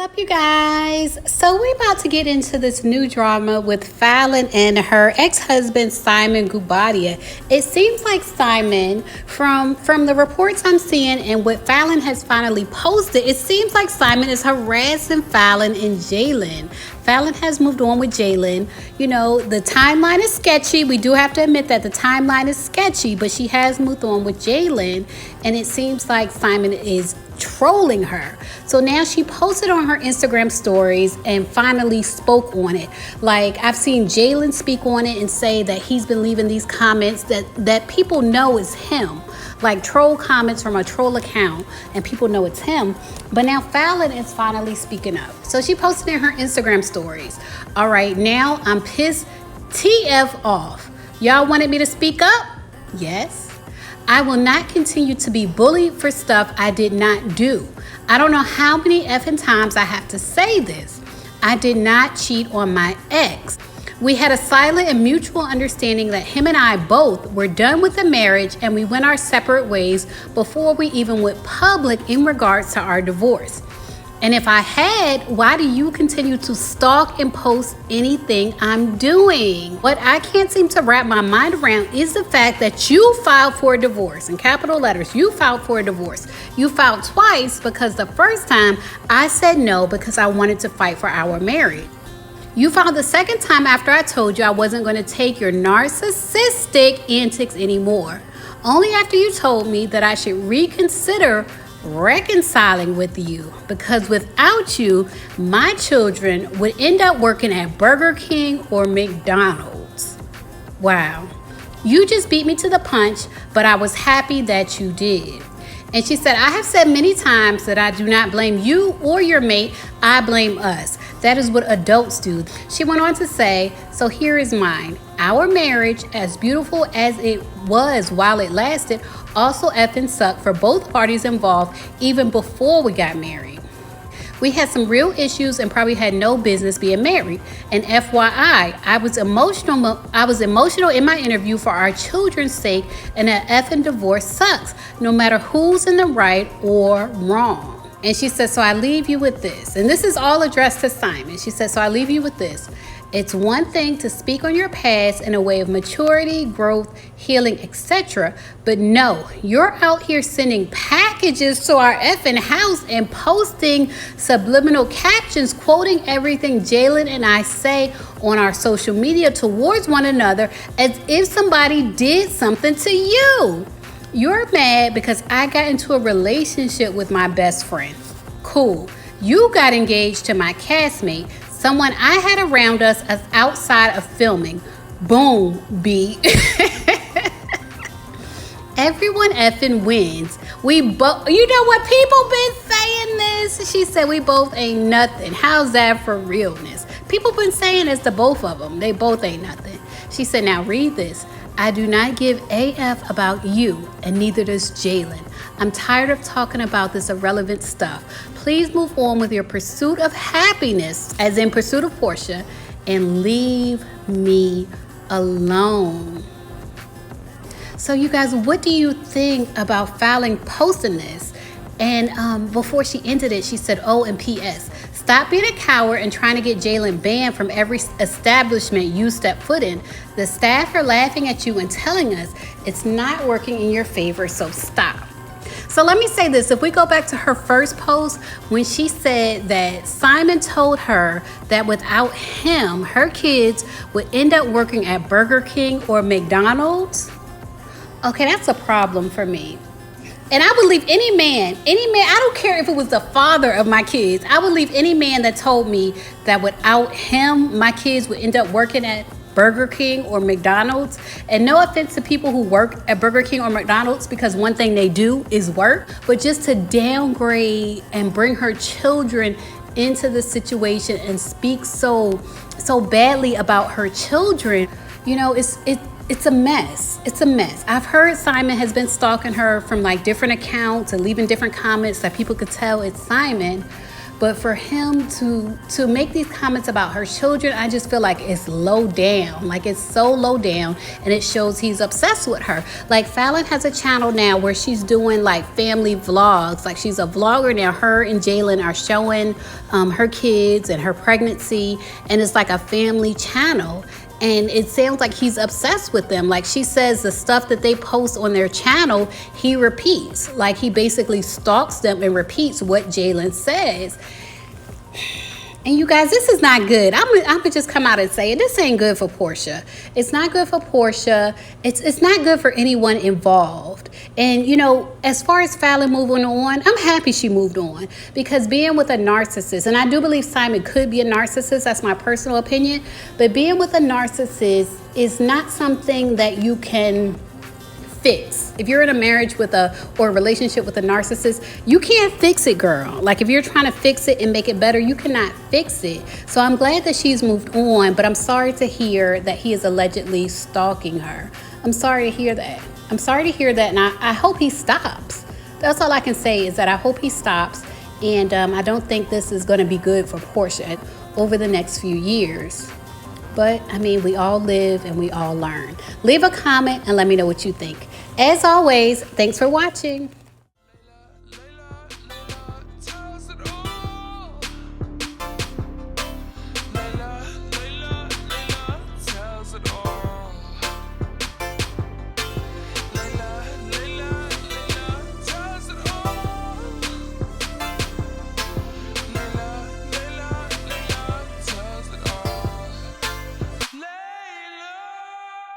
up, you guys? So we're about to get into this new drama with Fallon and her ex-husband Simon Guobadia. It seems like Simon, from the reports I'm seeing and what Fallon has finally posted, it seems like Simon is harassing Fallon and Jaylan. Fallon has moved on with Jaylan. You know, the timeline is sketchy. We do have to admit that the timeline is sketchy, but she has moved on with Jaylan, and it seems like Simon is trolling her. So now she posted on her Instagram stories and finally spoke on it. Like, I've seen Jaylan speak on it and say that he's been leaving these comments that people know is him, like troll comments from a troll account, and people know it's him. But now Fallon is finally speaking up. So she posted in her Instagram stories, "All right, now I'm pissed TF off. Y'all wanted me to speak up? Yes. I will not continue to be bullied for stuff I did not do. I don't know how many effing times I have to say this. I did not cheat on my ex. We had a silent and mutual understanding that him and I both were done with the marriage, and we went our separate ways before we even went public in regards to our divorce. And if I had, why do you continue to stalk and post anything I'm doing?" What I can't seem to wrap my mind around is the fact that you filed for a divorce. In capital letters, you filed for a divorce. You filed twice, because the first time I said no because I wanted to fight for our marriage. You filed the second time after I told you I wasn't going to take your narcissistic antics anymore. Only after you told me that I should reconsider reconciling with you, because without you, my children would end up working at Burger King or McDonald's. Wow. You just beat me to the punch, but I was happy that you did. And she said, "I have said many times that I do not blame you or your mate. I blame us. That is what adults do." She went on to say, "So here is mine. Our marriage, as beautiful as it was while it lasted, also effing sucked for both parties involved even before we got married. We had some real issues and probably had no business being married. And FYI, I was emotional in my interview for our children's sake, and an effing divorce sucks, no matter who's in the right or wrong." And she said, "So I leave you with this." And this is all addressed to Simon. She said, "So I leave you with this. It's one thing to speak on your past in a way of maturity, growth, healing, etc. But no, you're out here sending packages to our effing house and posting subliminal captions quoting everything Jaylan and I say on our social media towards one another as if somebody did something to you. You're mad because I got into a relationship with my best friend. Cool. You got engaged to my castmate, someone I had around us as outside of filming. Boom, B." Everyone effing wins. We both, you know what, people been saying this. She said, "We both ain't nothing." How's that for realness? People been saying it's the both of them. They both ain't nothing. She said, "Now read this. I do not give AF about you, and neither does Jaylan. I'm tired of talking about this irrelevant stuff. Please move on with your pursuit of happiness," as in pursuit of Portia, "and leave me alone." So you guys, what do you think about Fallon posting this? And before she ended it, she said, "Oh, and P.S. Stop being a coward and trying to get Jaylan banned from every establishment you step foot in. The staff are laughing at you and telling us it's not working in your favor, so stop." So let me say this. If we go back to her first post, when she said that Simon told her that without him, her kids would end up working at Burger King or McDonald's. Okay, that's a problem for me. And I would leave any man, I don't care if it was the father of my kids, I would leave any man that told me that without him, my kids would end up working at Burger King or McDonald's. And no offense to people who work at Burger King or McDonald's, because one thing they do is work, but just to downgrade and bring her children into the situation and speak so badly about her children, you know, it's a mess. It's a mess. I've heard Simon has been stalking her from like different accounts and leaving different comments that people could tell it's Simon. But for him to make these comments about her children, I just feel like it's low down. Like, it's so low down, and it shows he's obsessed with her. Like, Fallon has a channel now where she's doing like family vlogs. Like, she's a vlogger now. Her and Jaylan are showing her kids and her pregnancy, and it's like a family channel. And it sounds like he's obsessed with them. Like, she says the stuff that they post on their channel, he repeats. Like, he basically stalks them and repeats what Jaylan says. And you guys, this is not good. I'm gonna just come out and say it. This ain't good for Portia. It's not good for Portia. It's not good for anyone involved. And, you know, as far as Fallon moving on, I'm happy she moved on, because being with a narcissist, and I do believe Simon could be a narcissist, that's my personal opinion, but being with a narcissist is not something that you can fix. If you're in a marriage with or a relationship with a narcissist, you can't fix it, girl. Like, if you're trying to fix it and make it better, you cannot fix it. So I'm glad that she's moved on, but I'm sorry to hear that he is allegedly stalking her. I'm sorry to hear that. I'm sorry to hear that, and I hope he stops. That's all I can say, is that I hope he stops, and I don't think this is going to be good for Portia over the next few years. But, I mean, we all live and we all learn. Leave a comment and let me know what you think. As always, thanks for watching.